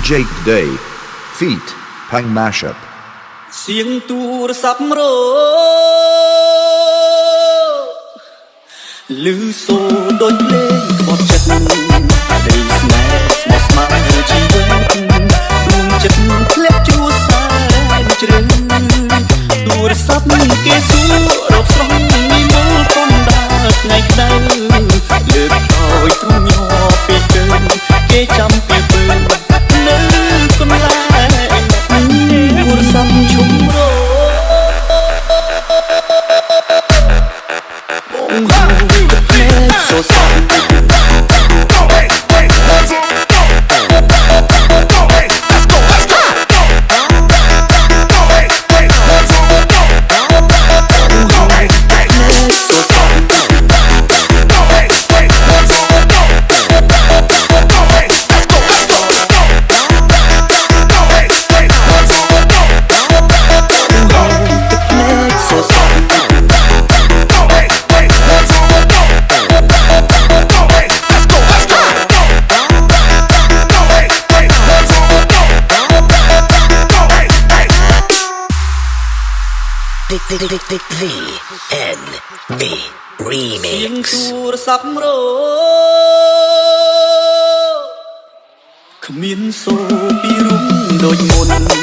DJ Day Feat Pang Mashup เสียงទូរស័ព្ទរឮសូរដូចភ្លេងក្បត់ចិត្តដីស្នេហ៍ស្មោះស្ម័គ្រជីវិតដួងចិត្តធ្លាក់ជួសែនជ្រៅទូរស័ព្ទគេសួររកស្រស់មីមូលកុំដាថ្ងៃក្តៅលើកឲ្យទ្រូងញ័រពេលទៅគេចាំពេលពើនៅកន្លែងទូរស័ព្ទឈុំរបងហៅពេលសូសាVNB Remix ទូរស័ព្ទគ្មានសូពីរុំដូចមុន